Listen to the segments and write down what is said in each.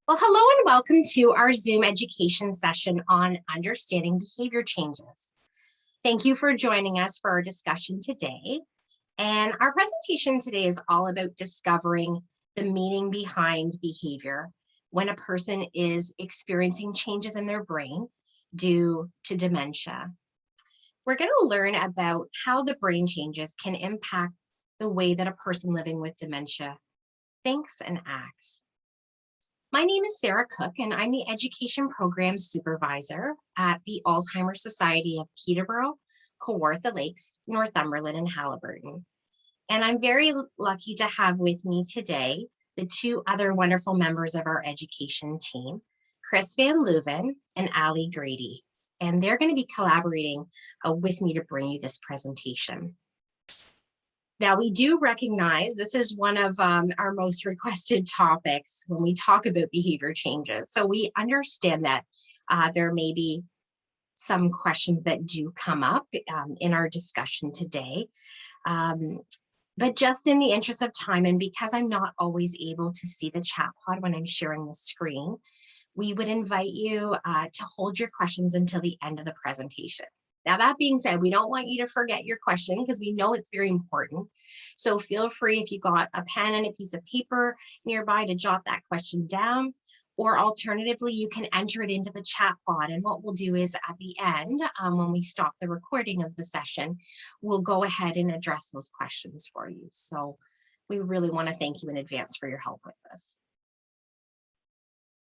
Well, hello and welcome to our Zoom education session on understanding behavior changes. Thank you for joining us for our discussion today. And our presentation today is all about discovering the meaning behind behavior when a person is experiencing changes in their brain due to dementia. We're going to learn about how the brain changes can impact the way that a person living with dementia thinks and acts. My name is Sarah Cook, and I'm the Education Program Supervisor at the Alzheimer Society of Peterborough, Kawartha Lakes, Northumberland, and Haliburton. And I'm very lucky to have with me today the two other wonderful members of our education team, Chris Van Leuven and Ali Grady. And they're going to be collaborating with me to bring you this presentation. Now, we do recognize this is one of our most requested topics when we talk about behavior changes. So we understand that there may be some questions that do come up in our discussion today. But just in the interest of time, and because I'm not always able to see the chat pod when I'm sharing the screen, we would invite you to hold your questions until the end of the presentation. Now, that being said, we don't want you to forget your question because we know it's very important. So feel free, if you got a pen and a piece of paper nearby, to jot that question down, or alternatively, you can enter it into the chat pod. And what we'll do is at the end, when we stop the recording of the session, we'll go ahead and address those questions for you. So we really want to thank you in advance for your help with this.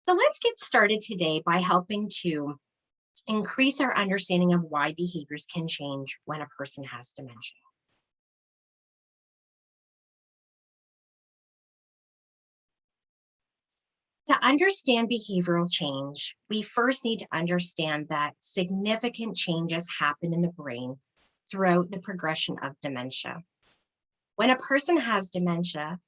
So let's get started today by helping to increase our understanding of why behaviors can change when a person has dementia. To understand behavioral change, we first need to understand that significant changes happen in the brain throughout the progression of dementia. When a person has dementia,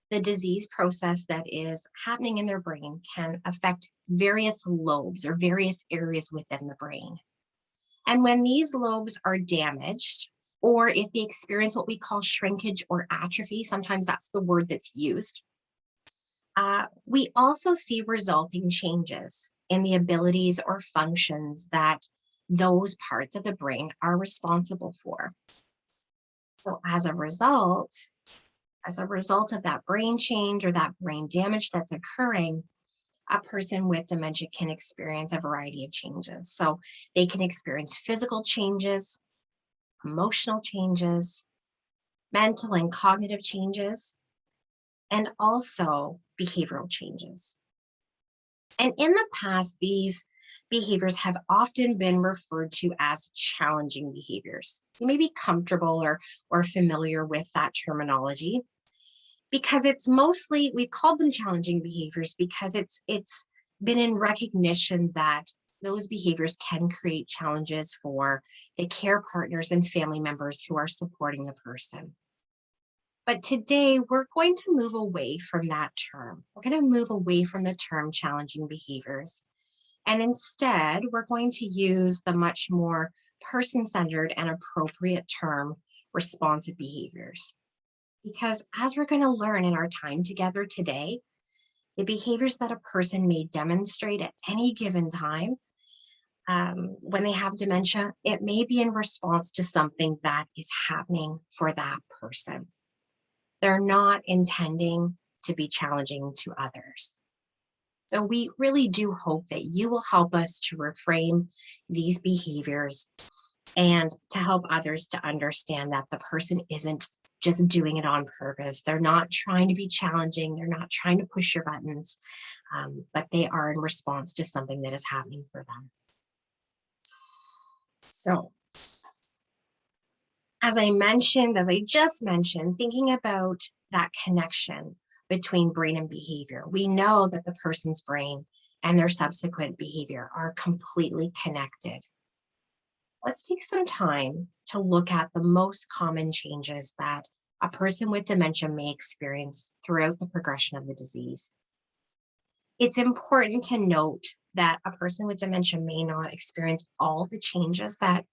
the disease process that is happening in their brain can affect various lobes or various areas within the brain. And when these lobes are damaged, or if they experience what we call shrinkage or atrophy, sometimes that's the word that's used, we also see resulting changes in the abilities or functions that those parts of the brain are responsible for. So as a result of that brain change or that brain damage that's occurring, a person with dementia can experience a variety of changes. So they can experience physical changes, emotional changes, mental and cognitive changes, and also behavioral changes. And in the past, these behaviors have often been referred to as challenging behaviors. You may be comfortable or familiar with that terminology, because it's mostly, we call them challenging behaviors because it's been in recognition that those behaviors can create challenges for the care partners and family members who are supporting the person. But today we're going to move away from that term. We're going to move away from the term challenging behaviors. And instead, we're going to use the much more person-centered and appropriate term responsive behaviors. Because as we're going to learn in our time together today, the behaviors that a person may demonstrate at any given time when they have dementia, it may be in response to something that is happening for that person. They're not intending to be challenging to others. So we really do hope that you will help us to reframe these behaviors and to help others to understand that the person isn't just doing it on purpose. They're not trying to be challenging. They're not trying to push your buttons, but they are in response to something that is happening for them. So, as I just mentioned, thinking about that connection between brain and behavior, we know that the person's brain and their subsequent behavior are completely connected. Let's take some time to look at the most common changes that a person with dementia may experience throughout the progression of the disease. It's important to note that a person with dementia may not experience all the changes that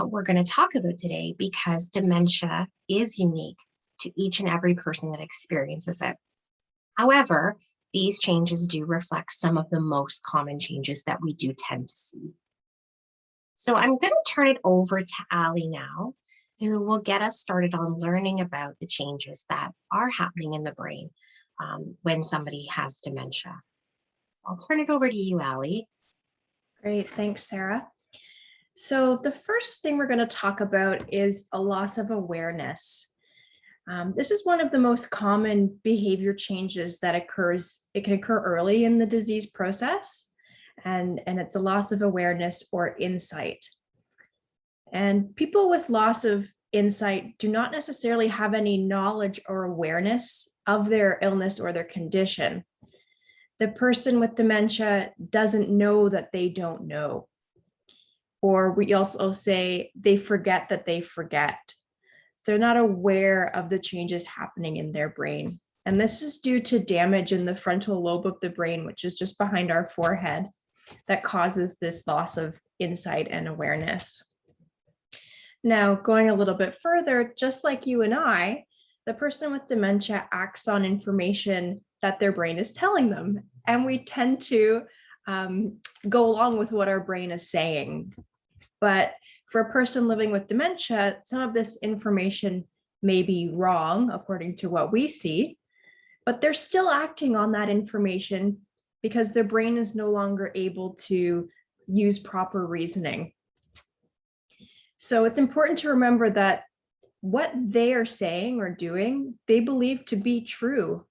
we're going to talk about today, because dementia is unique to each and every person that experiences it. However, These changes do reflect some of the most common changes that we do tend to see. So I'm going to turn it over to Ali now, who will get us started on learning about the changes that are happening in the brain when somebody has dementia. I'll turn it over to you, Ali. Great, thanks, Sarah. So the first thing we're going to talk about is a loss of awareness. This is one of the most common behavior changes that occurs. It can occur early in the disease process, and it's a loss of awareness or insight. And people with loss of insight do not necessarily have any knowledge or awareness of their illness or their condition. The person with dementia doesn't know that they don't know. Or we also say they forget that they forget. So they're not aware of the changes happening in their brain. And this is due to damage in the frontal lobe of the brain, which is just behind our forehead, that causes this loss of insight and awareness. Now, going a little bit further, just like you and I, the person with dementia acts on information that their brain is telling them. And we tend to go along with what our brain is saying. But for a person living with dementia, some of this information may be wrong according to what we see, but they're still acting on that information because their brain is no longer able to use proper reasoning. So it's important to remember that what they are saying or doing, they believe to be true.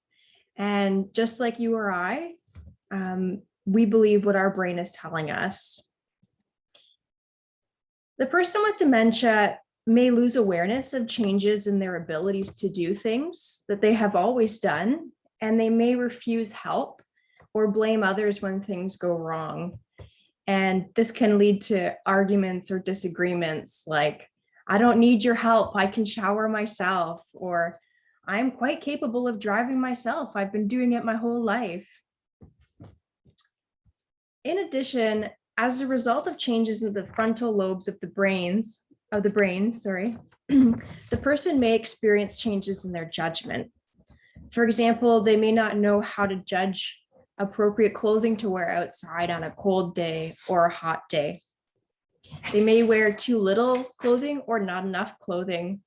And just like you or I, we believe what our brain is telling us. The person with dementia may lose awareness of changes in their abilities to do things that they have always done, and they may refuse help or blame others when things go wrong. And this can lead to arguments or disagreements like, I don't need your help, I can shower myself, or I'm quite capable of driving myself, I've been doing it my whole life. In addition, as a result of changes in the frontal lobes of the brain, the person may experience changes in their judgment. For example, they may not know how to judge appropriate clothing to wear outside on a cold day or a hot day. They may wear too little clothing or not enough clothing.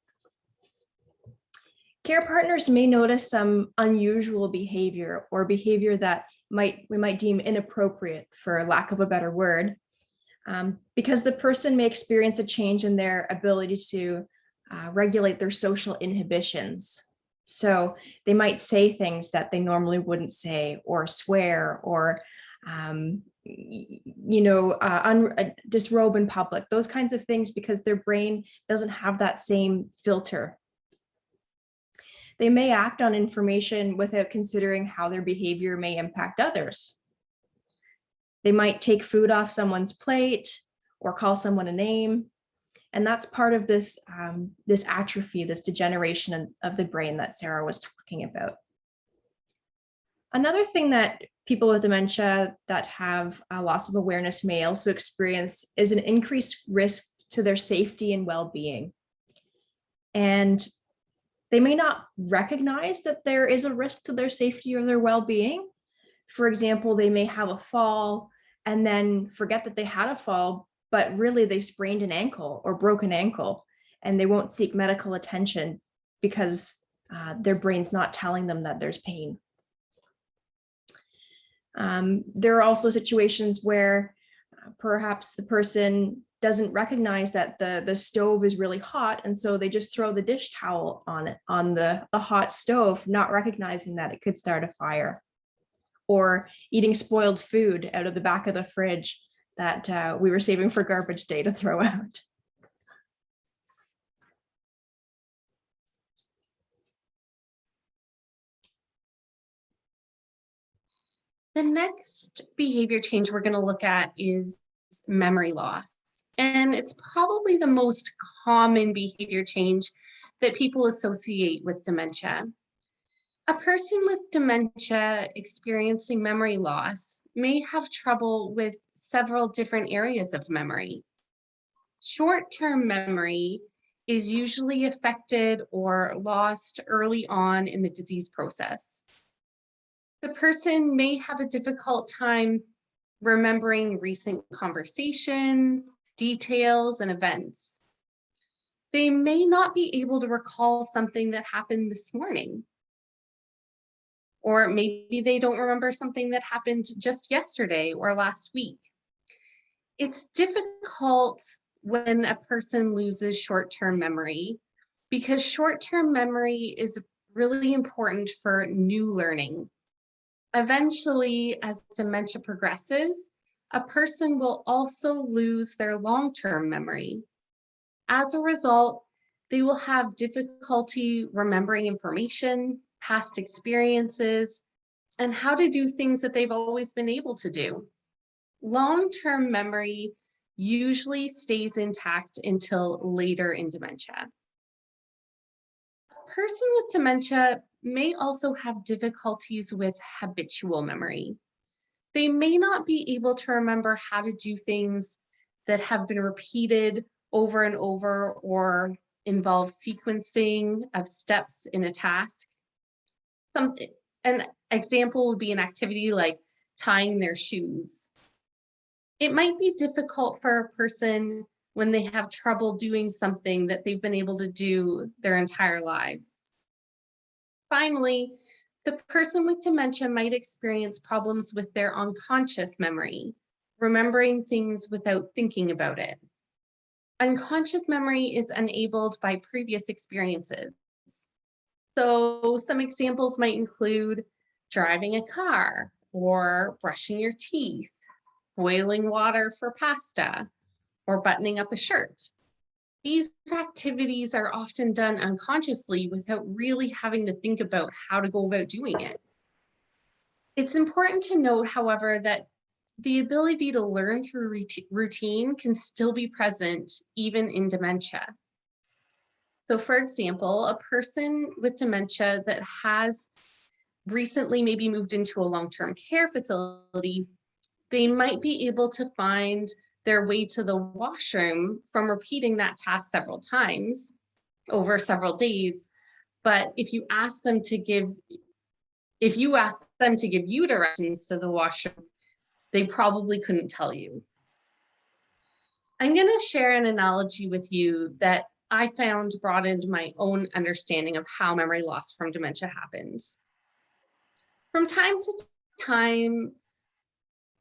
Care partners may notice some unusual behavior or behavior that we might deem inappropriate, for lack of a better word, because the person may experience a change in their ability to regulate their social inhibitions. So they might say things that they normally wouldn't say, or swear, or disrobe in public, those kinds of things, because their brain doesn't have that same filter. They may act on information without considering how their behavior may impact others. They might take food off someone's plate or call someone a name. And that's part of this, this atrophy, this degeneration of the brain that Sarah was talking about. Another thing that people with dementia that have a loss of awareness may also experience is an increased risk to their safety and well-being. And they may not recognize that there is a risk to their safety or their well-being. For example, they may have a fall and then forget that they had a fall, but really they sprained an ankle or broke an ankle, and they won't seek medical attention because their brain's not telling them that there's pain. There are also situations where perhaps the person doesn't recognize that the stove is really hot, and so they just throw the dish towel on the hot stove, not recognizing that it could start a fire. Or eating spoiled food out of the back of the fridge that we were saving for garbage day to throw out. The next behavior change we're going to look at is memory loss. And it's probably the most common behavior change that people associate with dementia. A person with dementia experiencing memory loss may have trouble with several different areas of memory. Short-term memory is usually affected or lost early on in the disease process. The person may have a difficult time remembering recent conversations, details, and events. They may not be able to recall something that happened this morning. Or maybe they don't remember something that happened just yesterday or last week. It's difficult when a person loses short-term memory because short-term memory is really important for new learning. Eventually, as dementia progresses, a person will also lose their long-term memory. As a result, they will have difficulty remembering information, past experiences, and how to do things that they've always been able to do. Long-term memory usually stays intact until later in dementia. A person with dementia may also have difficulties with habitual memory. They may not be able to remember how to do things that have been repeated over and over or involve sequencing of steps in a task. An example would be an activity like tying their shoes. It might be difficult for a person when they have trouble doing something that they've been able to do their entire lives. Finally, the person with dementia might experience problems with their unconscious memory, remembering things without thinking about it. Unconscious memory is enabled by previous experiences. So some examples might include driving a car or brushing your teeth, boiling water for pasta, or buttoning up a shirt. These activities are often done unconsciously without really having to think about how to go about doing it. It's important to note, however, that the ability to learn through routine can still be present even in dementia. So for example, a person with dementia that has recently maybe moved into a long-term care facility, they might be able to find their way to the washroom from repeating that task several times over several days. But if you ask them to give you directions to the washroom, they probably couldn't tell you. I'm going to share an analogy with you that I found broadened my own understanding of how memory loss from dementia happens. From time to time,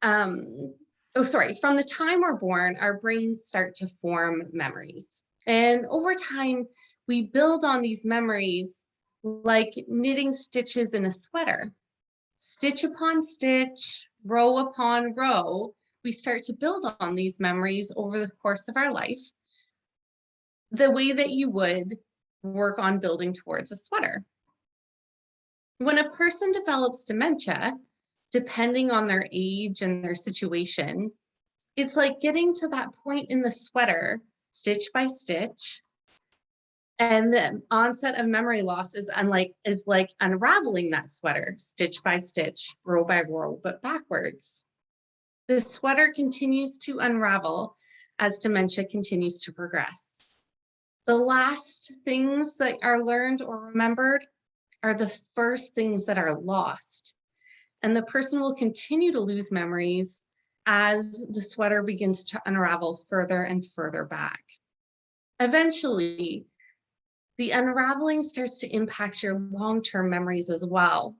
from the time we're born, our brains start to form memories. And over time, we build on these memories like knitting stitches in a sweater. Stitch upon stitch, row upon row, we start to build on these memories over the course of our life, the way that you would work on building towards a sweater. When a person develops dementia, depending on their age and their situation, it's like getting to that point in the sweater, stitch by stitch, and the onset of memory loss is like unraveling that sweater, stitch by stitch, row by row, but backwards. The sweater continues to unravel as dementia continues to progress. The last things that are learned or remembered are the first things that are lost. And the person will continue to lose memories as the sweater begins to unravel further and further back. Eventually, the unraveling starts to impact your long-term memories as well.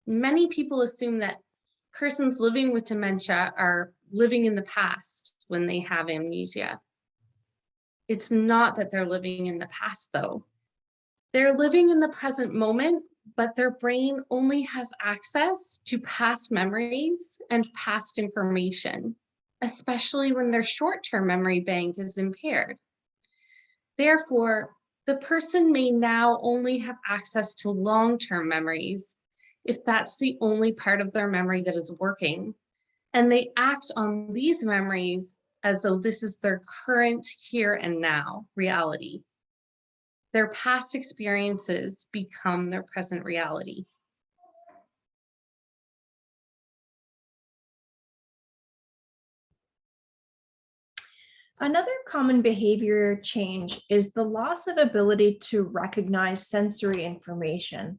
Many people assume that persons living with dementia are living in the past when they have amnesia. It's not that they're living in the past, though. They're living in the present moment, but their brain only has access to past memories and past information, especially when their short-term memory bank is impaired. Therefore, the person may now only have access to long-term memories if that's the only part of their memory that is working, and they act on these memories as though this is their current here and now reality. Their past experiences become their present reality. Another common behavior change is the loss of ability to recognize sensory information.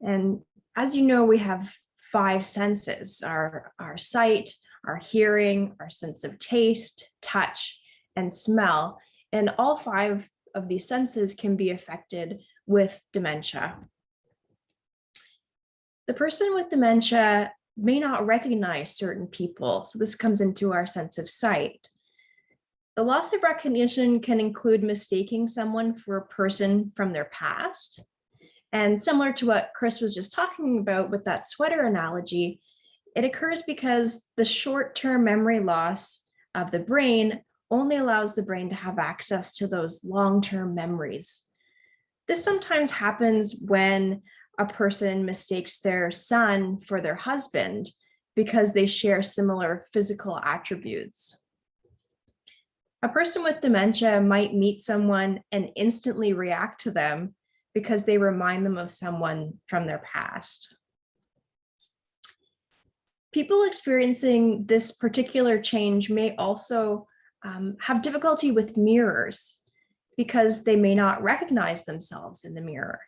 And as you know, we have 5 senses, our sight, our hearing, our sense of taste, touch, and smell. And all 5 of these senses can be affected with dementia. The person with dementia may not recognize certain people, so this comes into our sense of sight. The loss of recognition can include mistaking someone for a person from their past. And similar to what Chris was just talking about with that sweater analogy, it occurs because the short-term memory loss of the brain only allows the brain to have access to those long-term memories. This sometimes happens when a person mistakes their son for their husband because they share similar physical attributes. A person with dementia might meet someone and instantly react to them because they remind them of someone from their past. People experiencing this particular change may also have difficulty with mirrors because they may not recognize themselves in the mirror.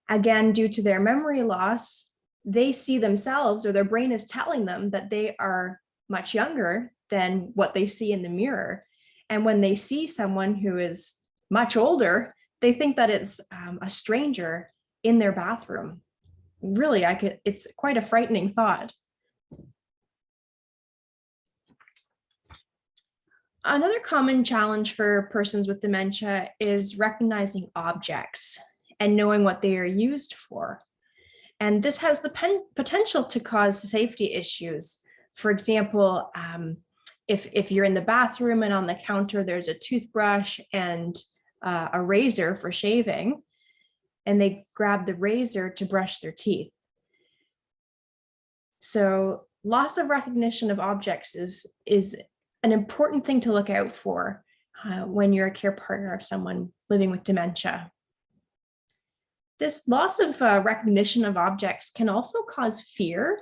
Again, due to their memory loss, they see themselves, or their brain is telling them that they are much younger than what they see in the mirror. And when they see someone who is much older, they think that it's a stranger in their bathroom. Really, it's quite a frightening thought. Another common challenge for persons with dementia is recognizing objects and knowing what they are used for. And this has the potential to cause safety issues. For example, if you're in the bathroom and on the counter, there's a toothbrush and a razor for shaving, and they grab the razor to brush their teeth. So loss of recognition of objects is an important thing to look out for when you're a care partner of someone living with dementia. This loss of recognition of objects can also cause fear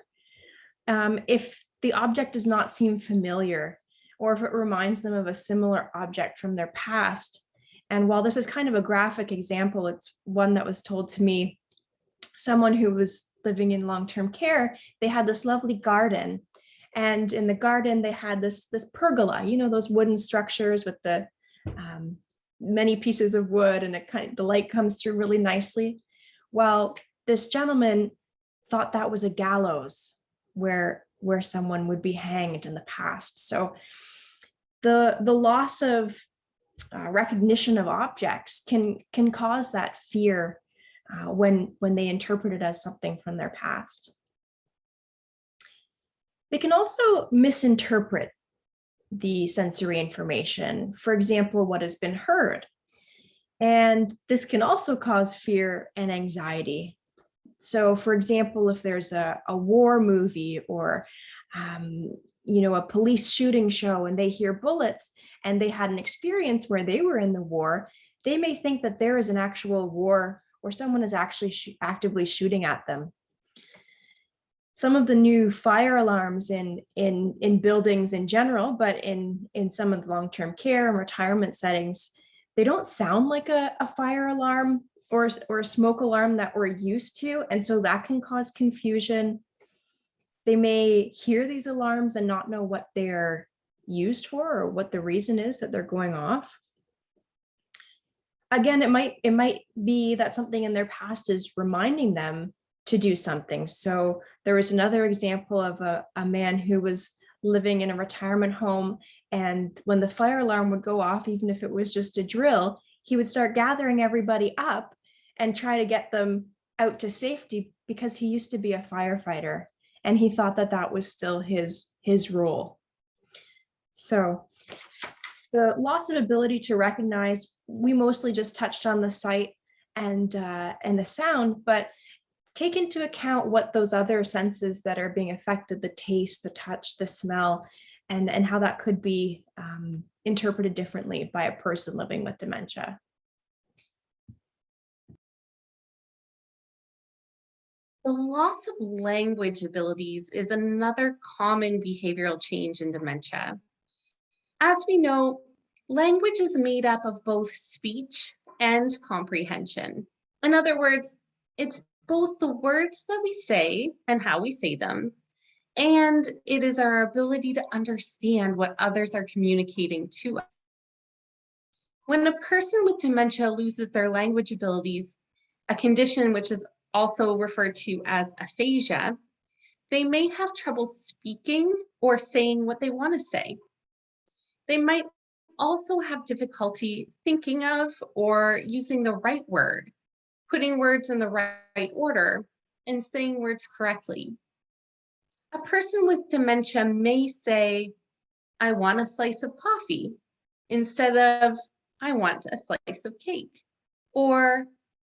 if the object does not seem familiar, or if it reminds them of a similar object from their past. And while this is kind of a graphic example, it's one that was told to me. Someone who was living in long-term care, they had this lovely garden. And in the garden, they had this pergola, those wooden structures with the many pieces of wood, and the light comes through really nicely. Well, this gentleman thought that was a gallows where someone would be hanged in the past. So the loss of recognition of objects can cause that fear when they interpret it as something from their past. They can also misinterpret the sensory information, for example, what has been heard. And this can also cause fear and anxiety. So for example, if there's a war movie or a police shooting show and they hear bullets and they had an experience where they were in the war, they may think that there is an actual war or someone is actually actively shooting at them. Some of the new fire alarms in buildings in general, but in some of the long-term care and retirement settings, they don't sound like a fire alarm or a smoke alarm that we're used to. And so that can cause confusion. They may hear these alarms and not know what they're used for or what the reason is that they're going off. Again, it might be that something in their past is reminding them to do something. So there was another example of a man who was living in a retirement home, and when the fire alarm would go off, even if it was just a drill, he would start gathering everybody up and try to get them out to safety because he used to be a firefighter and he thought that that was still his role. So the loss of ability to recognize, we mostly just touched on the sight and the sound, but take into account what those other senses that are being affected, the taste, the touch, the smell, and how that could be interpreted differently by a person living with dementia. The loss of language abilities is another common behavioral change in dementia. As we know, language is made up of both speech and comprehension. In other words, it's both the words that we say and how we say them, and it is our ability to understand what others are communicating to us. When a person with dementia loses their language abilities, a condition which is also referred to as aphasia, they may have trouble speaking or saying what they want to say. They might also have difficulty thinking of or using the right word, putting words in the right order, and saying words correctly. A person with dementia may say, I want a slice of coffee, instead of, I want a slice of cake, or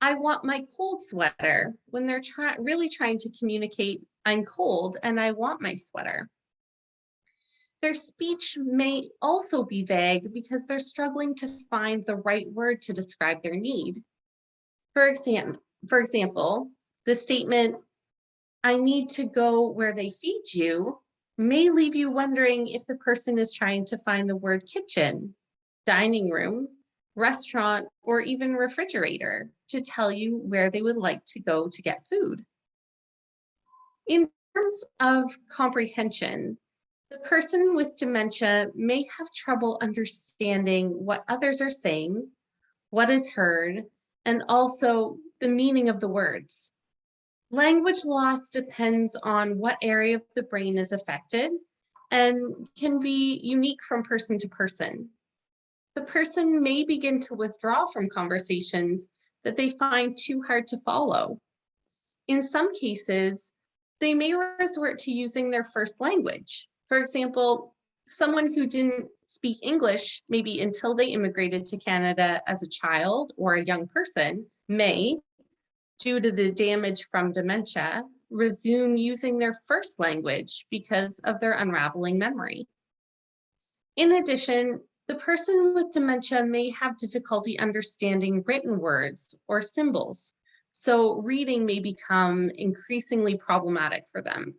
I want my cold sweater, when they're really trying to communicate, I'm cold and I want my sweater. Their speech may also be vague because they're struggling to find the right word to describe their need. For example, the statement, I need to go where they feed you, may leave you wondering if the person is trying to find the word kitchen, dining room, restaurant, or even refrigerator to tell you where they would like to go to get food. In terms of comprehension, the person with dementia may have trouble understanding what others are saying, what is heard, and also the meaning of the words. Language loss depends on what area of the brain is affected and can be unique from person to person. The person may begin to withdraw from conversations that they find too hard to follow. In some cases, they may resort to using their first language. For example, someone who didn't speak English maybe until they immigrated to Canada as a child or a young person may, due to the damage from dementia, resume using their first language because of their unraveling memory. In addition, the person with dementia may have difficulty understanding written words or symbols, so reading may become increasingly problematic for them.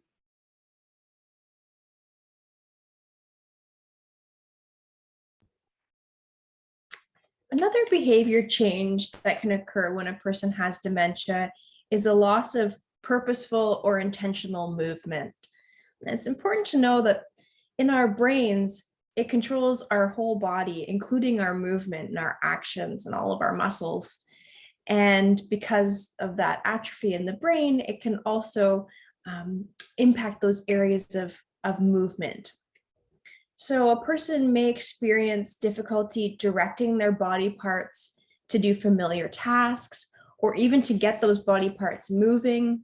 Another behavior change that can occur when a person has dementia is a loss of purposeful or intentional movement. And it's important to know that in our brains, it controls our whole body, including our movement and our actions and all of our muscles. And because of that atrophy in the brain, it can also impact those areas of movement. So a person may experience difficulty directing their body parts to do familiar tasks or even to get those body parts moving.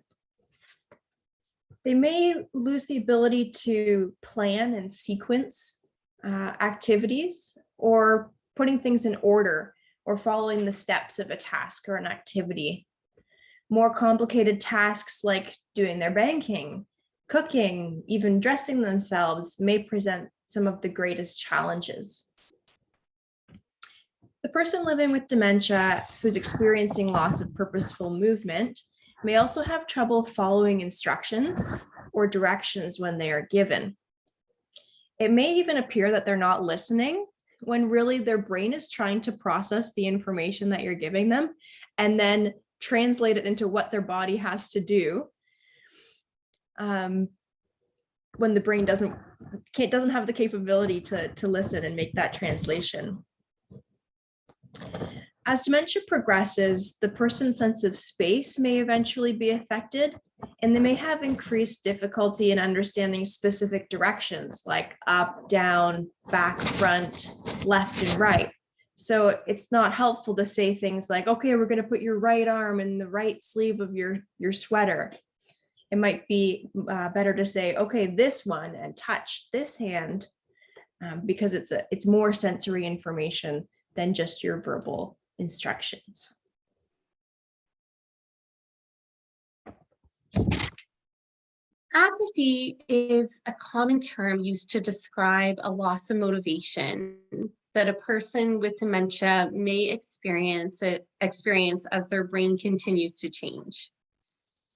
They may lose the ability to plan and sequence activities or putting things in order or following the steps of a task or an activity. More complicated tasks like doing their banking, cooking, even dressing themselves may present some of the greatest challenges. The person living with dementia who's experiencing loss of purposeful movement may also have trouble following instructions or directions when they are given. It may even appear that they're not listening when really their brain is trying to process the information that you're giving them and then translate it into what their body has to do. When the brain doesn't have the capability to listen and make that translation. As dementia progresses, the person's sense of space may eventually be affected, and they may have increased difficulty in understanding specific directions like up, down, back, front, left, and right. So it's not helpful to say things like, okay, we're going to put your right arm in the right sleeve of your sweater. It might be better to say, okay, this one, and touch this hand, because it's more sensory information than just your verbal instructions. Apathy is a common term used to describe a loss of motivation that a person with dementia may experience as their brain continues to change.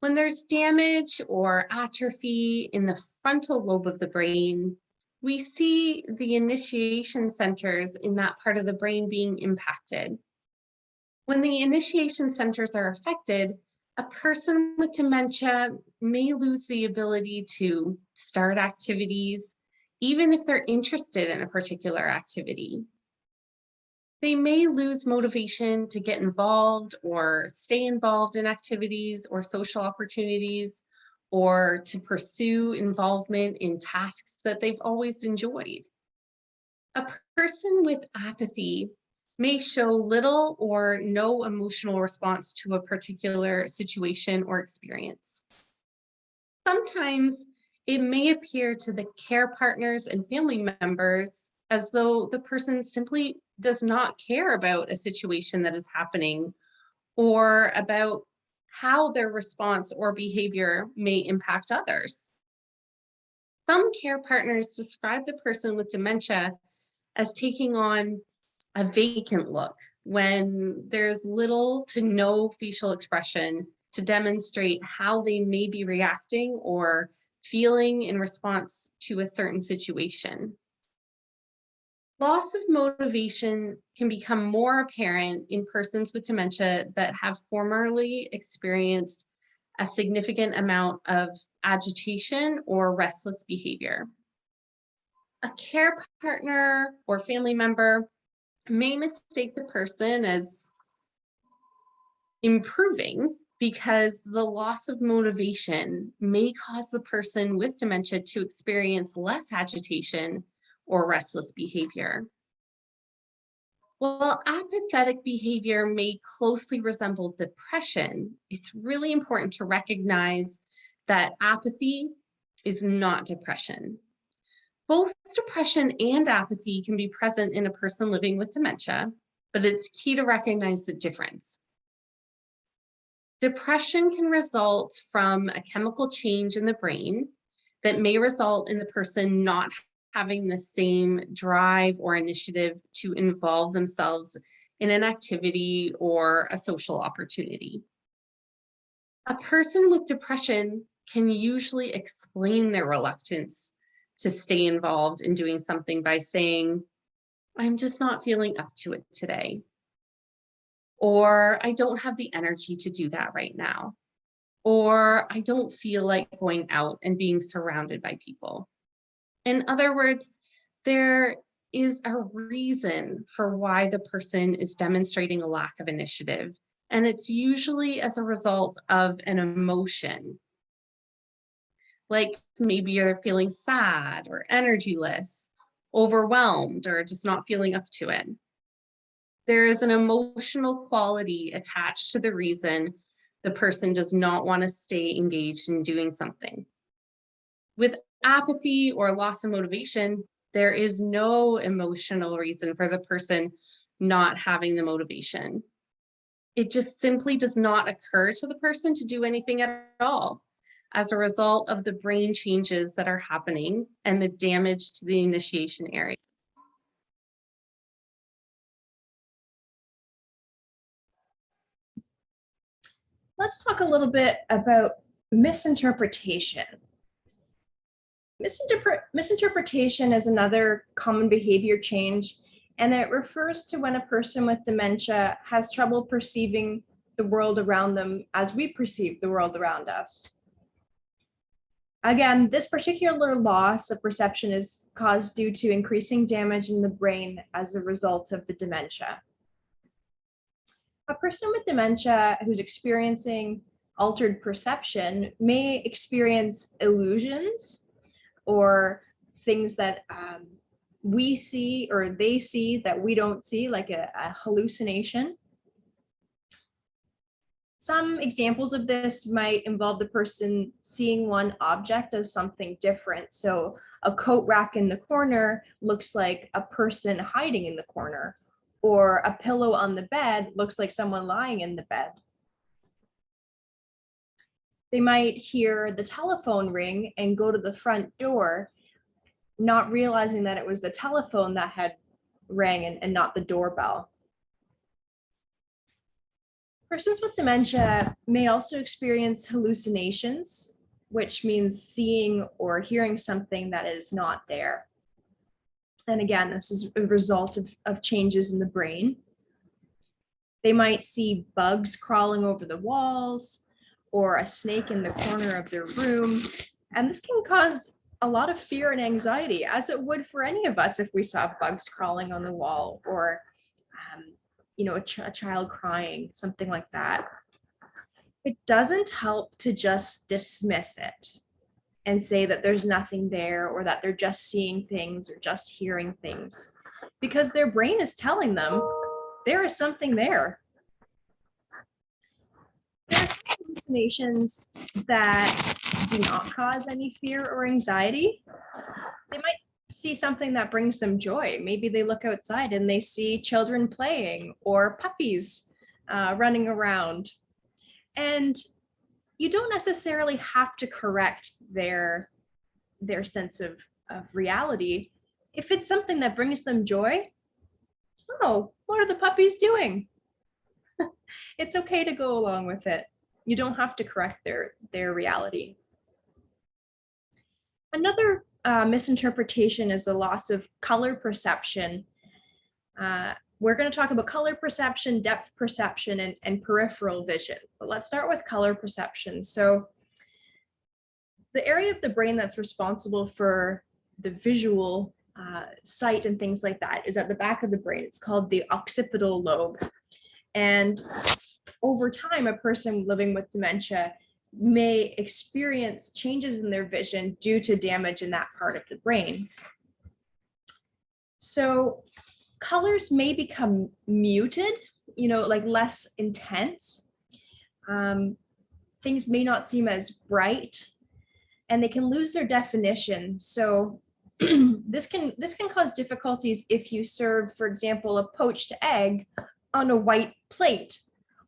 When there's damage or atrophy in the frontal lobe of the brain, we see the initiation centers in that part of the brain being impacted. When the initiation centers are affected, A person with dementia may lose the ability to start activities, even if they're interested in a particular activity. They may lose motivation to get involved or stay involved in activities or social opportunities, or to pursue involvement in tasks that they've always enjoyed. A person with apathy may show little or no emotional response to a particular situation or experience. Sometimes it may appear to the care partners and family members as though the person simply does not care about a situation that is happening or about how their response or behavior may impact others. Some care partners describe the person with dementia as taking on a vacant look when there's little to no facial expression to demonstrate how they may be reacting or feeling in response to a certain situation. Loss of motivation can become more apparent in persons with dementia that have formerly experienced a significant amount of agitation or restless behavior. A care partner or family member may mistake the person as improving because the loss of motivation may cause the person with dementia to experience less agitation or restless behavior. While apathetic behavior may closely resemble depression, it's really important to recognize that apathy is not depression. Both depression and apathy can be present in a person living with dementia, but it's key to recognize the difference. Depression can result from a chemical change in the brain that may result in the person not having the same drive or initiative to involve themselves in an activity or a social opportunity. A person with depression can usually explain their reluctance to stay involved in doing something by saying, "I'm just not feeling up to it today," or "I don't have the energy to do that right now," or "I don't feel like going out and being surrounded by people." In other words, there is a reason for why the person is demonstrating a lack of initiative, and it's usually as a result of an emotion. Like maybe you're feeling sad or energyless, overwhelmed, or just not feeling up to it. There is an emotional quality attached to the reason the person does not want to stay engaged in doing something. With apathy or loss of motivation, there is no emotional reason for the person not having the motivation. It just simply does not occur to the person to do anything at all as a result of the brain changes that are happening and the damage to the initiation area. Let's talk a little bit about misinterpretation. Misinterpretation is another common behavior change, and it refers to when a person with dementia has trouble perceiving the world around them as we perceive the world around us. Again, this particular loss of perception is caused due to increasing damage in the brain as a result of the dementia. A person with dementia who's experiencing altered perception may experience illusions or things that we see or they see that we don't see, like a hallucination. Some examples of this might involve the person seeing one object as something different. So a coat rack in the corner looks like a person hiding in the corner, or a pillow on the bed looks like someone lying in the bed. They might hear the telephone ring and go to the front door, not realizing that it was the telephone that had rang and not the doorbell. Persons with dementia may also experience hallucinations, which means seeing or hearing something that is not there. And again, this is a result of changes in the brain. They might see bugs crawling over the walls, or a snake in the corner of their room. And this can cause a lot of fear and anxiety, as it would for any of us if we saw bugs crawling on the wall, or a child crying, something like that. It doesn't help to just dismiss it and say that there's nothing there, or that they're just seeing things or just hearing things, because their brain is telling them there is something there. There are some hallucinations that do not cause any fear or anxiety. They might see something that brings them joy. Maybe they look outside and they see children playing, or puppies running around. And you don't necessarily have to correct their sense of reality. If it's something that brings them joy, oh, what are the puppies doing? It's okay to go along with it. You don't have to correct their reality. Another misinterpretation is the loss of color perception. We're going to talk about color perception, depth perception, and peripheral vision. But let's start with color perception. So the area of the brain that's responsible for the visual sight and things like that is at the back of the brain. It's called the occipital lobe. And over time, a person living with dementia may experience changes in their vision due to damage in that part of the brain. So colors may become muted, like less intense. Things may not seem as bright, and they can lose their definition. So this can cause difficulties if you serve, for example, a poached egg on a white plate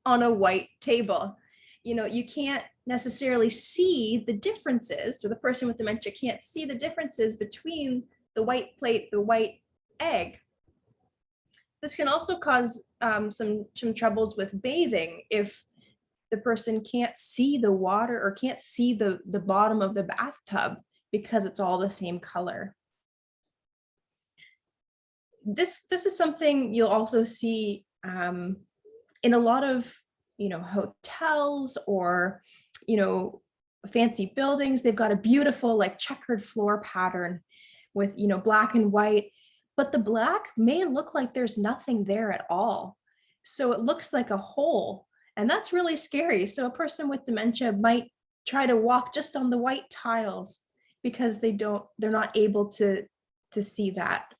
on a white table. You can't necessarily see the differences, or the person with dementia can't see the differences between the white plate, the white egg. This can also cause some troubles with bathing if the person can't see the water or can't see the bottom of the bathtub because it's all the same color. This is something you'll also see in a lot of hotels or fancy buildings. They've got a beautiful like checkered floor pattern with black and white, but the black may look like there's nothing there at all. So it looks like a hole, and that's really scary. So a person with dementia might try to walk just on the white tiles because they're not able to see that.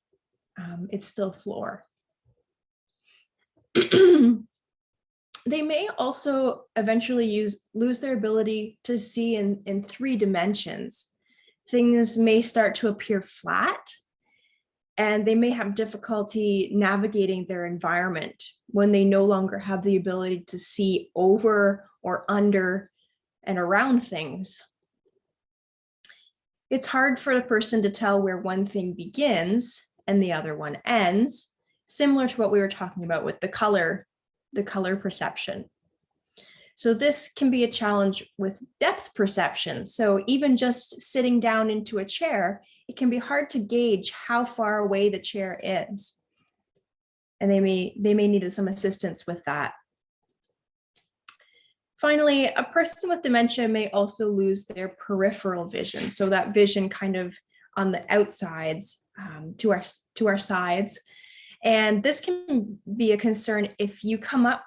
It's still floor. They may also eventually lose their ability to see in 3 dimensions. Things may start to appear flat, and they may have difficulty navigating their environment when they no longer have the ability to see over or under and around things. It's hard for a person to tell where one thing begins and the other one ends, similar to what we were talking about with the color perception. So this can be a challenge with depth perception. So even just sitting down into a chair, it can be hard to gauge how far away the chair is. And they may need some assistance with that. Finally, a person with dementia may also lose their peripheral vision. So that vision kind of on the outsides to our sides. And this can be a concern if you come up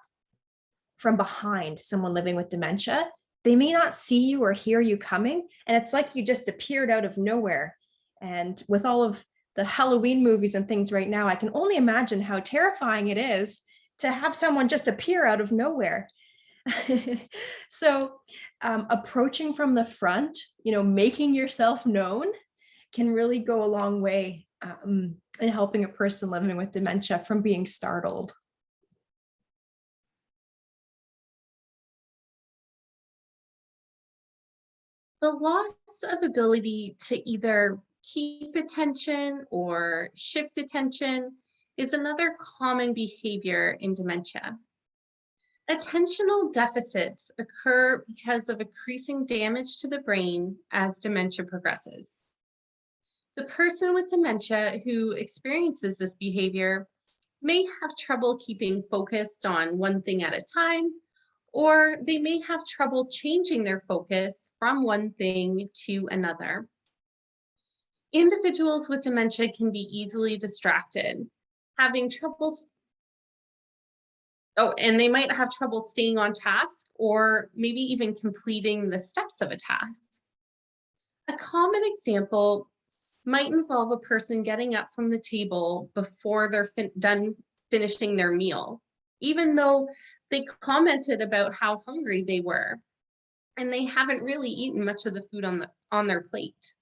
from behind someone living with dementia. They may not see you or hear you coming, and it's like you just appeared out of nowhere. And with all of the Halloween movies and things right now, I can only imagine how terrifying it is to have someone just appear out of nowhere. So approaching from the front, making yourself known can really go a long way in helping a person living with dementia from being startled. The loss of ability to either keep attention or shift attention is another common behavior in dementia. Attentional deficits occur because of increasing damage to the brain as dementia progresses. The person with dementia who experiences this behavior may have trouble keeping focused on one thing at a time, or they may have trouble changing their focus from one thing to another. Individuals with dementia can be easily distracted, having trouble, and they might have trouble staying on task or maybe even completing the steps of a task. A common example might involve a person getting up from the table before they're done finishing their meal, even though they commented about how hungry they were and they haven't really eaten much of the food on their plate.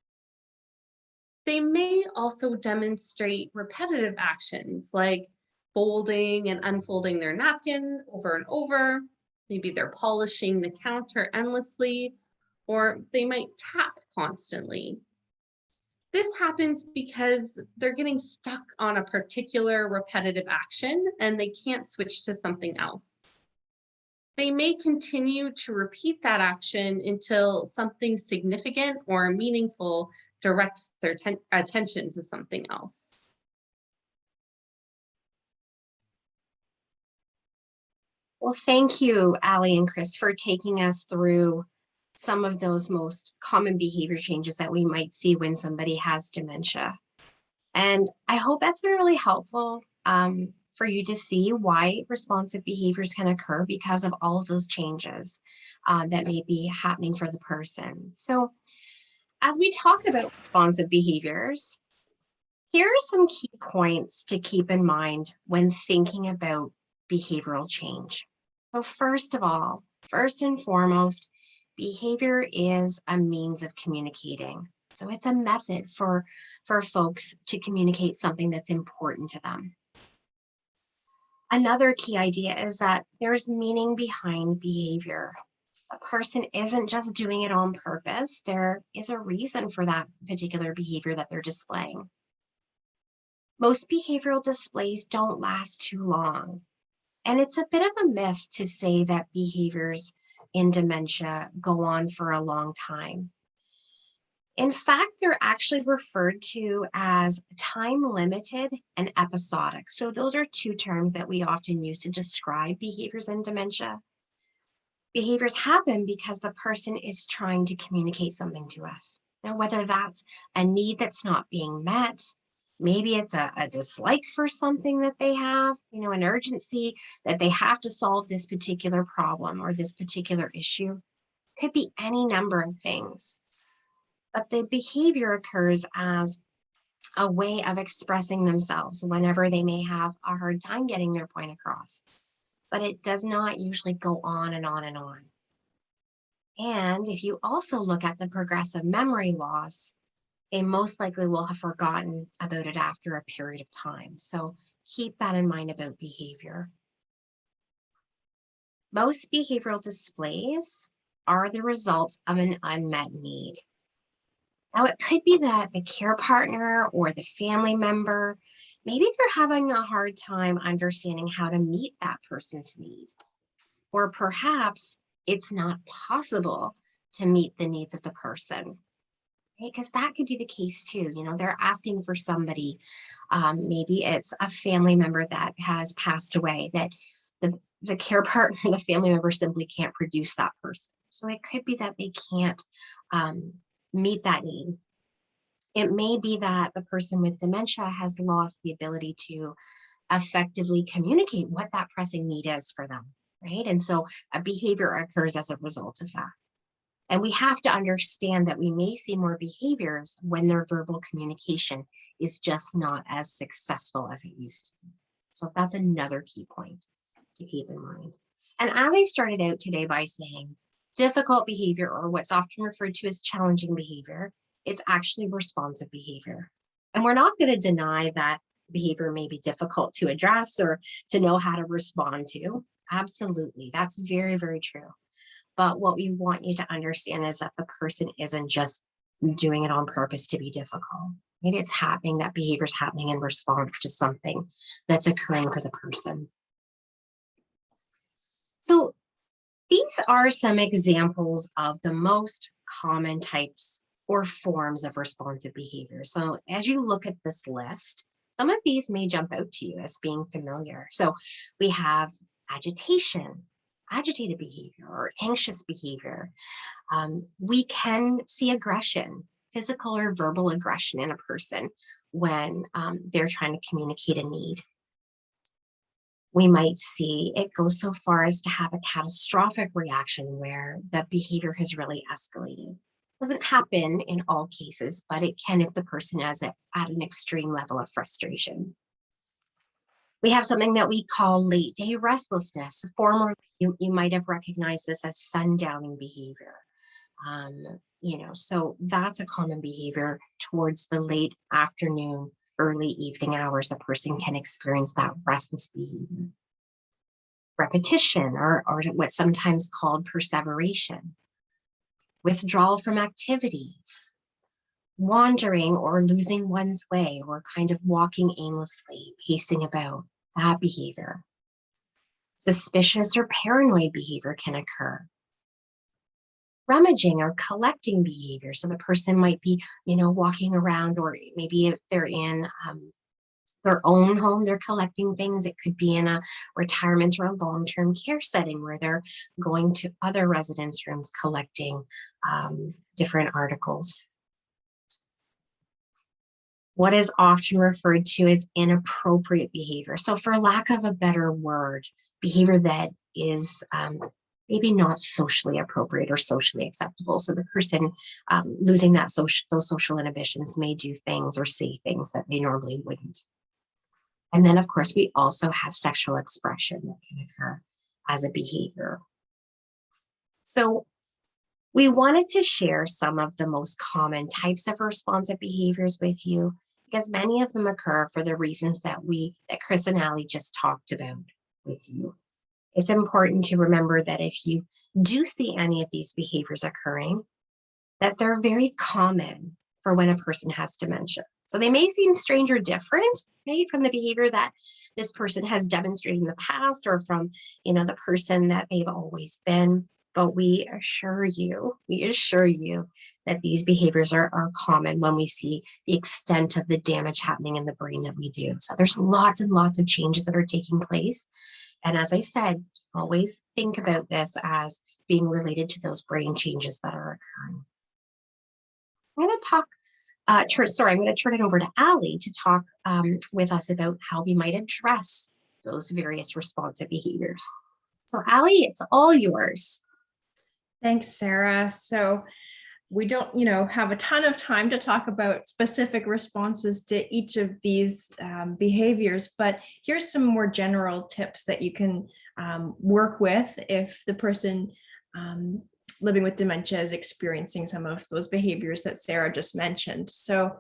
They may also demonstrate repetitive actions like folding and unfolding their napkin over and over. Maybe they're polishing the counter endlessly, or they might tap constantly. This happens because they're getting stuck on a particular repetitive action and they can't switch to something else. They may continue to repeat that action until something significant or meaningful directs their attention to something else. Well, thank you, Ali and Chris, for taking us through some of those most common behavior changes that we might see when somebody has dementia. And I hope that's been really helpful for you to see why responsive behaviors can occur because of all of those changes that may be happening for the person. So as we talk about responsive behaviors, here are some key points to keep in mind when thinking about behavioral change. So first of all, first and foremost, behavior is a means of communicating. So it's a method for folks to communicate something that's important to them. Another key idea is that there's meaning behind behavior. A person isn't just doing it on purpose. There is a reason for that particular behavior that they're displaying. Most behavioral displays don't last too long. And it's a bit of a myth to say that behaviors in dementia go on for a long time. In fact, they're actually referred to as time limited and episodic. So those are two terms that we often use to describe behaviors in dementia. Behaviors happen because the person is trying to communicate something to us. Now, whether that's a need that's not being met, maybe it's a dislike for something that they have, an urgency that they have to solve this particular problem or this particular issue. Could be any number of things. But the behavior occurs as a way of expressing themselves whenever they may have a hard time getting their point across. But it does not usually go on and on and on. And if you also look at the progressive memory loss, they most likely will have forgotten about it after a period of time. So keep that in mind about behavior. Most behavioral displays are the result of an unmet need. Now, it could be that the care partner or the family member, maybe they're having a hard time understanding how to meet that person's need. Or perhaps it's not possible to meet the needs of the person. Because that could be the case too. They're asking for somebody, maybe it's a family member that has passed away, that the care partner, the family member simply can't produce that person. So it could be that they can't meet that need. It may be that the person with dementia has lost the ability to effectively communicate what that pressing need is for them, right? And so a behavior occurs as a result of that. And we have to understand that we may see more behaviors when their verbal communication is just not as successful as it used to be. So that's another key point to keep in mind. And as I started out today by saying, difficult behavior, or what's often referred to as challenging behavior, it's actually responsive behavior. And we're not going to deny that behavior may be difficult to address or to know how to respond to. Absolutely, that's very, very true. But what we want you to understand is that the person isn't just doing it on purpose to be difficult. Maybe it's happening, that behavior is happening in response to something that's occurring for the person. So these are some examples of the most common types or forms of responsive behavior. So as you look at this list, some of these may jump out to you as being familiar. So we have agitation, agitated behavior or anxious behavior. We can see aggression, physical or verbal aggression in a person when they're trying to communicate a need. We might see it go so far as to have a catastrophic reaction where the behavior has really escalated. Doesn't happen in all cases, but it can if the person is at an extreme level of frustration. We have something that we call late day restlessness. Formerly, you might have recognized this as sundowning behavior. So that's a common behavior towards the late afternoon, early evening hours. A person can experience that restless behavior. Repetition, or what's sometimes called perseveration. Withdrawal from activities. Wandering or losing one's way, or kind of walking aimlessly, pacing about, that behavior. Suspicious or paranoid behavior can occur. Rummaging or collecting behavior. So the person might be, walking around, or maybe if they're in their own home, they're collecting things. It could be in a retirement or a long-term care setting where they're going to other residence rooms collecting different articles. What is often referred to as inappropriate behavior. So for lack of a better word, behavior that is maybe not socially appropriate or socially acceptable. So the person losing those social inhibitions may do things or say things that they normally wouldn't. And then, of course, we also have sexual expression that can occur as a behavior. So we wanted to share some of the most common types of responsive behaviors with you, because many of them occur for the reasons that Chris and Ali just talked about with you. It's important to remember that if you do see any of these behaviors occurring, that they're very common for when a person has dementia. So they may seem strange or different, right, from the behavior that this person has demonstrated in the past, or from, the person that they've always been. But we assure you that these behaviors are common when we see the extent of the damage happening in the brain that we do. So there's lots and lots of changes that are taking place. And as I said, always think about this as being related to those brain changes that are occurring. I'm going to turn it over to Ali to talk with us about how we might address those various responsive behaviors. So Ali, it's all yours. Thanks, Sarah. So we don't, have a ton of time to talk about specific responses to each of these behaviors, but here's some more general tips that you can work with if the person living with dementia is experiencing some of those behaviors that Sarah just mentioned. So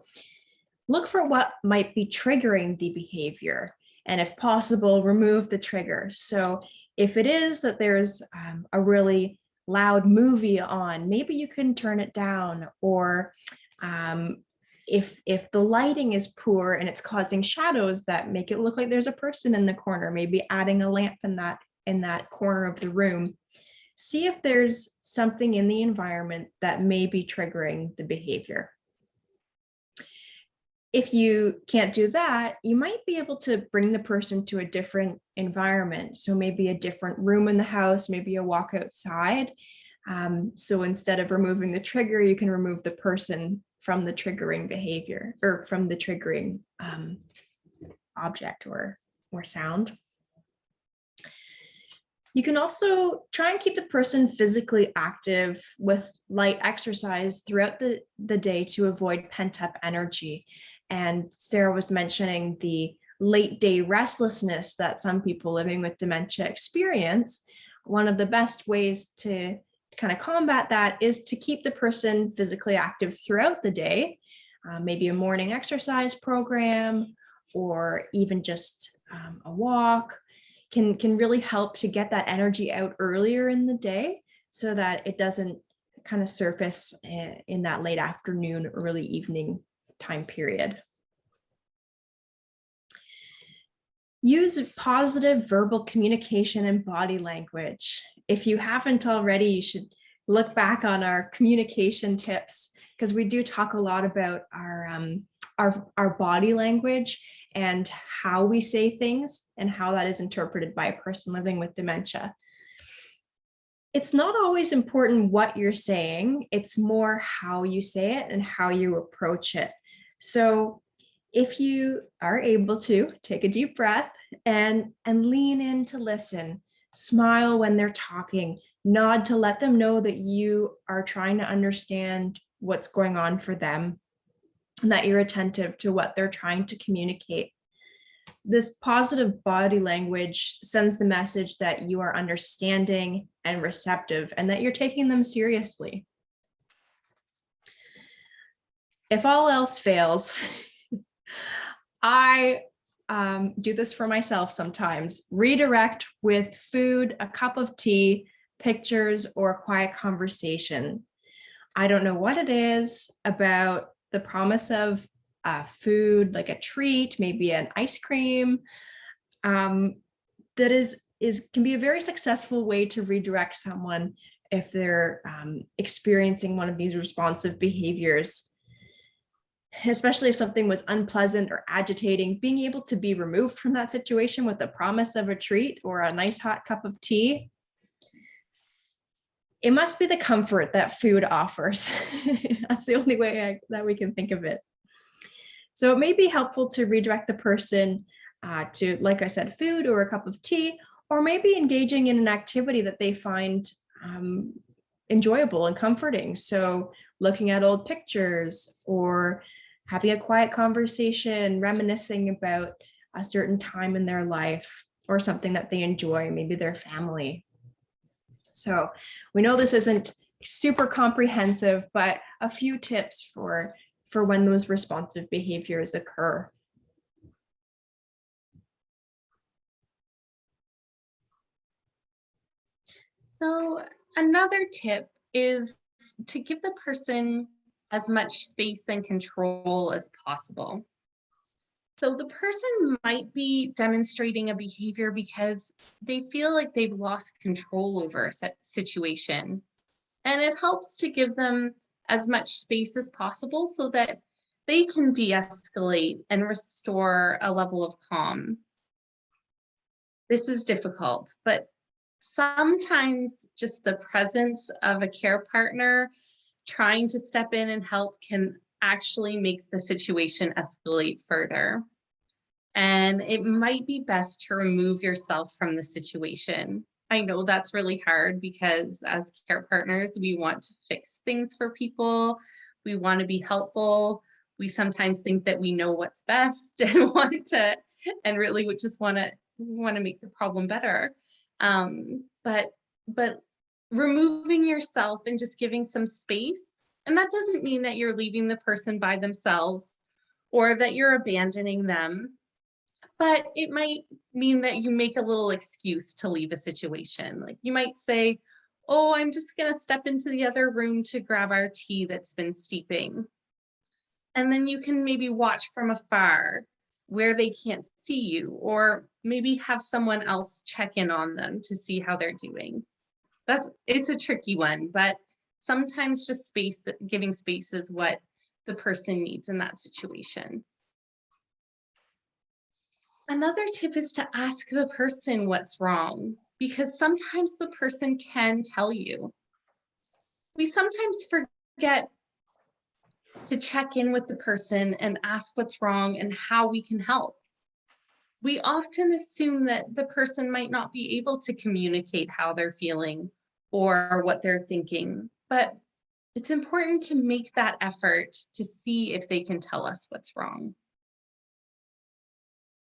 look for what might be triggering the behavior, and if possible, remove the trigger. So if it is that there's a really loud movie on, maybe you can turn it down, or if the lighting is poor and it's causing shadows that make it look like there's a person in the corner, maybe adding a lamp in that corner of the room. See if there's something in the environment that may be triggering the behavior. If you can't do that, you might be able to bring the person to a different environment. So maybe a different room in the house, maybe a walk outside. So instead of removing the trigger, you can remove the person from the triggering behavior, or from the triggering object or sound. You can also try and keep the person physically active with light exercise throughout the day to avoid pent-up energy. And Sarah was mentioning the late day restlessness that some people living with dementia experience. One of the best ways to kind of combat that is to keep the person physically active throughout the day, maybe a morning exercise program, or even just a walk. Can really help to get that energy out earlier in the day so that it doesn't kind of surface in that late afternoon, early evening time period. Use positive verbal communication and body language. If you haven't already, you should look back on our communication tips, because we do talk a lot about our body language and how we say things and how that is interpreted by a person living with dementia. It's not always important what you're saying, it's more how you say it and how you approach it. So if you are able to take a deep breath and lean in to listen, smile when they're talking, nod to let them know that you are trying to understand what's going on for them and that you're attentive to what they're trying to communicate. This positive body language sends the message that you are understanding and receptive and that you're taking them seriously. If all else fails, I do this for myself sometimes. Redirect with food, a cup of tea, pictures, or a quiet conversation. I don't know what it is about the promise of food, like a treat, maybe an ice cream, that is can be a very successful way to redirect someone if they're experiencing one of these responsive behaviors. Especially if something was unpleasant or agitating, being able to be removed from that situation with the promise of a treat or a nice hot cup of tea. It must be the comfort that food offers. That's the only way that we can think of it. So it may be helpful to redirect the person to, like I said, food or a cup of tea, or maybe engaging in an activity that they find enjoyable and comforting. So looking at old pictures or having a quiet conversation, reminiscing about a certain time in their life or something that they enjoy, maybe their family. So we know this isn't super comprehensive, but a few tips for when those responsive behaviors occur. So another tip is to give the person as much space and control as possible. So the person might be demonstrating a behavior because they feel like they've lost control over a situation. And it helps to give them as much space as possible so that they can de-escalate and restore a level of calm. This is difficult, but sometimes just the presence of a care partner trying to step in and help can actually make the situation escalate further. And it might be best to remove yourself from the situation. I know that's really hard because as care partners, we want to fix things for people. We want to be helpful. We sometimes think that we know what's best and really would just want to make the problem better. But removing yourself and just giving some space, and that doesn't mean that you're leaving the person by themselves or that you're abandoning them, but it might mean that you make a little excuse to leave a situation. Like you might say, oh, I'm just going to step into the other room to grab our tea that's been steeping. And then you can maybe watch from afar where they can't see you, or maybe have someone else check in on them to see how they're doing. It's a tricky one, but sometimes just giving space is what the person needs in that situation. Another tip is to ask the person what's wrong, because sometimes the person can tell you. We sometimes forget to check in with the person and ask what's wrong and how we can help. We often assume that the person might not be able to communicate how they're feeling or what they're thinking, but it's important to make that effort to see if they can tell us what's wrong.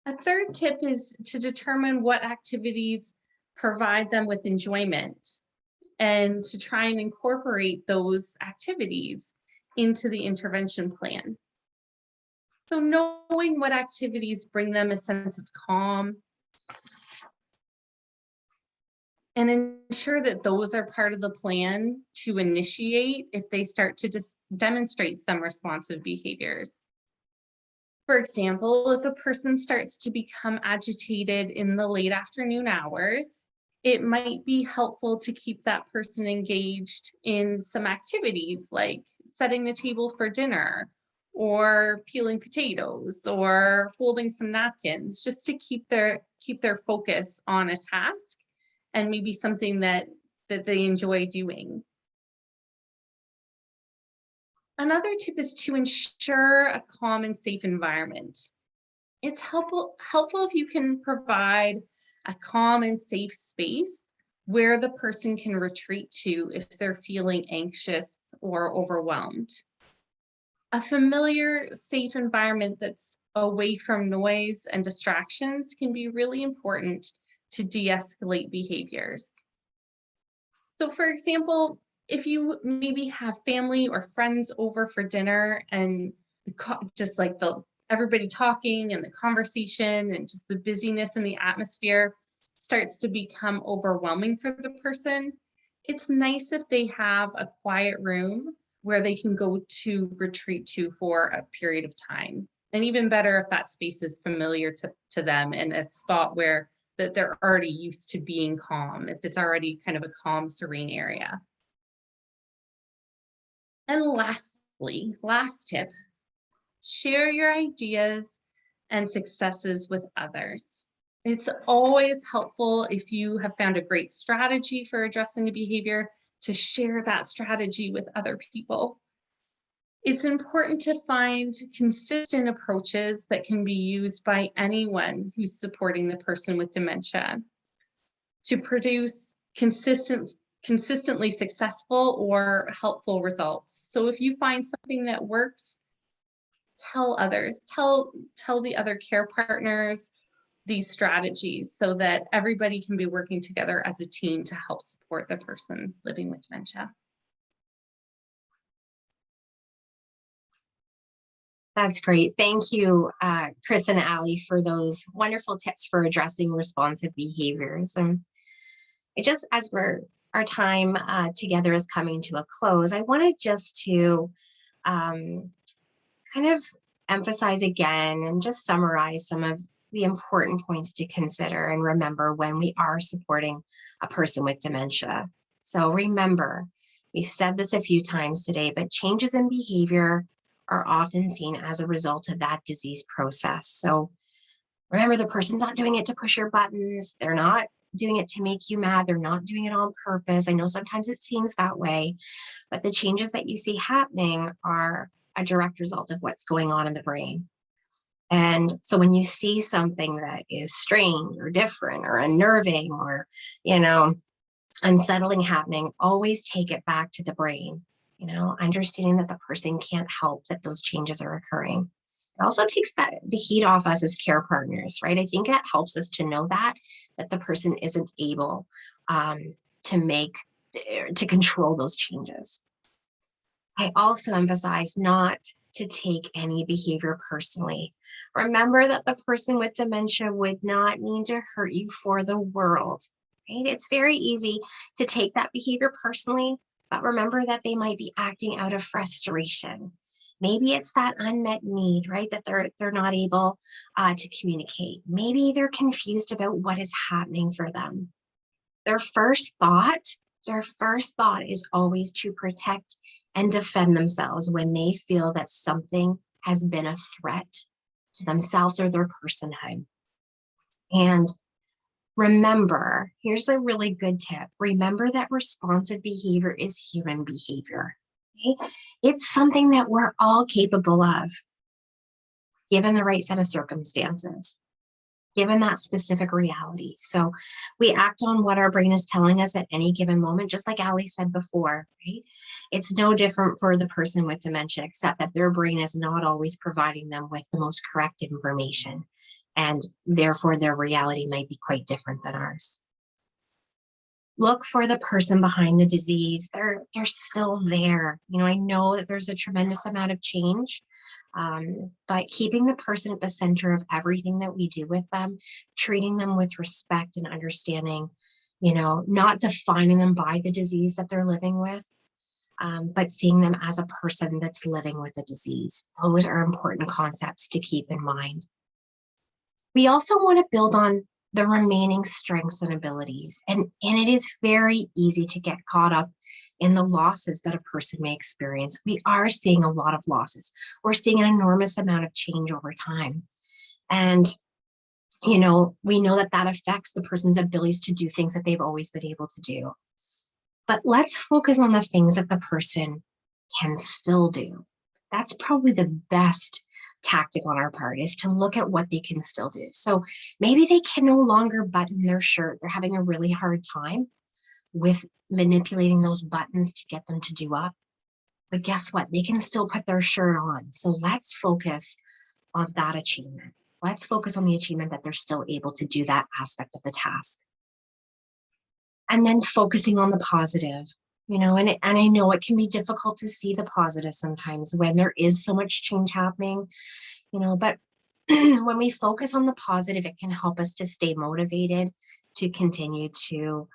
A third tip is to determine what activities provide them with enjoyment and to try and incorporate those activities into the intervention plan. So knowing what activities bring them a sense of calm and ensure that those are part of the plan to initiate if they start to demonstrate some responsive behaviors. For example, if a person starts to become agitated in the late afternoon hours, it might be helpful to keep that person engaged in some activities like setting the table for dinner or peeling potatoes or folding some napkins, just to keep their focus on a task and maybe something that that they enjoy doing. Another tip is to ensure a calm and safe environment. It's helpful if you can provide a calm and safe space where the person can retreat to if they're feeling anxious or overwhelmed. A familiar, safe environment that's away from noise and distractions can be really important to de-escalate behaviors. So for example, if you maybe have family or friends over for dinner and just like everybody talking and the conversation and just the busyness in the atmosphere starts to become overwhelming for the person, it's nice if they have a quiet room where they can go to retreat to for a period of time. And even better if that space is familiar to them and a spot where that they're already used to being calm, if it's already kind of a calm, serene area. And lastly, last tip, share your ideas and successes with others. It's always helpful if you have found a great strategy for addressing a behavior to share that strategy with other people. It's important to find consistent approaches that can be used by anyone who's supporting the person with dementia to produce consistently successful or helpful results. So if you find something that works, tell others, tell the other care partners these strategies so that everybody can be working together as a team to help support the person living with dementia. That's great. Thank you, Chris and Ali, for those wonderful tips for addressing responsive behaviors. And as our time together is coming to a close, I wanted just to kind of emphasize again and just summarize some of the important points to consider and remember when we are supporting a person with dementia. So remember, we've said this a few times today, but changes in behavior are often seen as a result of that disease process. So remember, the person's not doing it to push your buttons. They're not doing it to make you mad. They're not doing it on purpose. I know sometimes it seems that way, but the changes that you see happening are a direct result of what's going on in the brain. And so when you see something that is strange or different or unnerving or, unsettling happening, always take it back to the brain. Understanding that the person can't help that those changes are occurring. It also takes the heat off us as care partners, right? I think it helps us to know that the person isn't able to control those changes. I also emphasize not to take any behavior personally. Remember that the person with dementia would not mean to hurt you for the world, right? It's very easy to take that behavior personally, but remember that they might be acting out of frustration. Maybe it's that unmet need, right? That they're not able to communicate. Maybe they're confused about what is happening for them. Their first thought is always to protect and defend themselves when they feel that something has been a threat to themselves or their personhood. And remember, here's a really good tip. Remember that responsive behavior is human behavior. Okay? It's something that we're all capable of, given the right set of circumstances, given that specific reality. So we act on what our brain is telling us at any given moment, just like Ali said before, right? It's no different for the person with dementia, except that their brain is not always providing them with the most correct information. And therefore their reality might be quite different than ours. Look for the person behind the disease. They're still there. I know that there's a tremendous amount of change, but keeping the person at the center of everything that we do with them, treating them with respect and understanding, not defining them by the disease that they're living with, but seeing them as a person that's living with a disease. Those are important concepts to keep in mind. We also want to build on the remaining strengths and abilities. And it is very easy to get caught up in the losses that a person may experience. We are seeing a lot of losses. We're seeing an enormous amount of change over time. And, we know that affects the person's abilities to do things that they've always been able to do. But let's focus on the things that the person can still do. That's probably the best tactic on our part, is to look at what they can still do. So maybe they can no longer button their shirt. They're having a really hard time with manipulating those buttons to get them to do up. But guess what? They can still put their shirt on. So let's focus on that achievement. Let's focus on the achievement that they're still able to do that aspect of the task. And then focusing on the positive, and I know it can be difficult to see the positive sometimes when there is so much change happening, but when we focus on the positive, it can help us to stay motivated, to continue to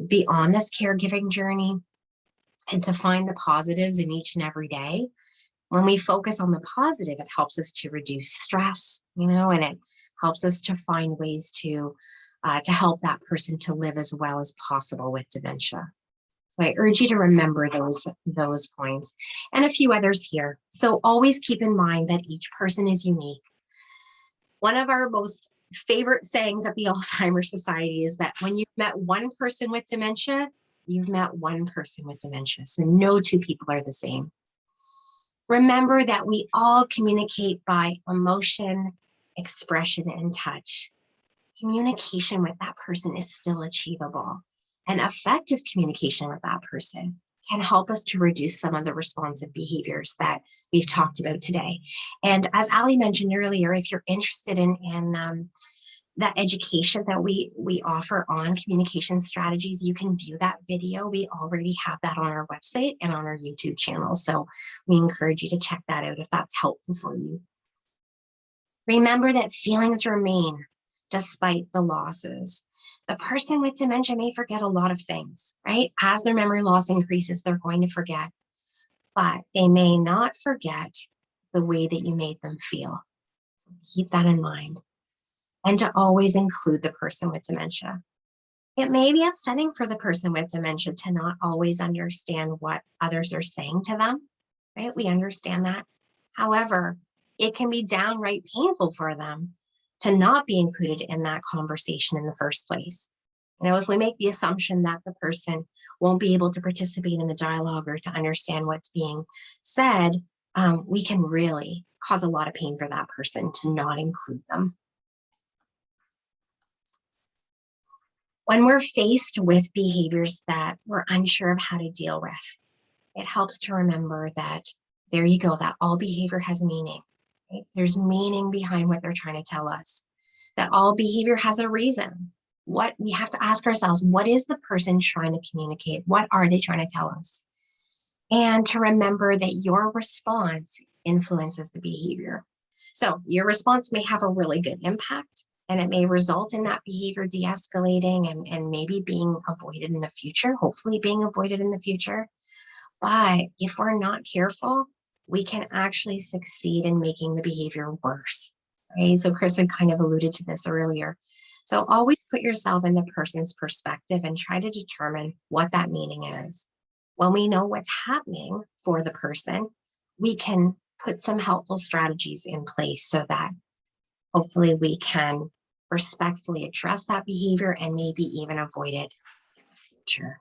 be on this caregiving journey, and to find the positives in each and every day. When we focus on the positive, it helps us to reduce stress, and it helps us to find ways to help that person to live as well as possible with dementia. So I urge you to remember those points and a few others here. So always keep in mind that each person is unique. One of our most favorite sayings at the Alzheimer's Society is that when you've met one person with dementia, you've met one person with dementia. So no two people are the same. Remember that we all communicate by emotion, expression, and touch. Communication with that person is still achievable, and effective communication with that person can help us to reduce some of the responsive behaviors that we've talked about today. And as Ali mentioned earlier, if you're interested in that education that we offer on communication strategies, you can view that video. We already have that on our website and on our YouTube channel. So we encourage you to check that out if that's helpful for you. Remember that feelings remain despite the losses. The person with dementia may forget a lot of things, right? As their memory loss increases, they're going to forget, but they may not forget the way that you made them feel. Keep that in mind. And to always include the person with dementia. It may be upsetting for the person with dementia to not always understand what others are saying to them, right? We understand that. However, it can be downright painful for them to not be included in that conversation in the first place. If we make the assumption that the person won't be able to participate in the dialogue or to understand what's being said, we can really cause a lot of pain for that person to not include them. When we're faced with behaviors that we're unsure of how to deal with, it helps to remember that, there you go, that all behavior has meaning. Right? There's meaning behind what they're trying to tell us, that all behavior has a reason. What we have to ask ourselves, what is the person trying to communicate? What are they trying to tell us? And to remember that your response influences the behavior. So your response may have a really good impact, and it may result in that behavior de-escalating and maybe being avoided in the future, hopefully being avoided in the future. But if we're not careful, we can actually succeed in making the behavior worse, right? So Chris had kind of alluded to this earlier. So always put yourself in the person's perspective and try to determine what that meaning is. When we know what's happening for the person, we can put some helpful strategies in place so that hopefully we can respectfully address that behavior and maybe even avoid it in the future.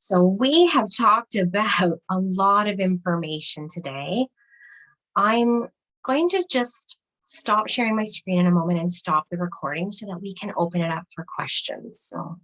So we have talked about a lot of information today. I'm going to just stop sharing my screen in a moment and stop the recording so that we can open it up for questions. So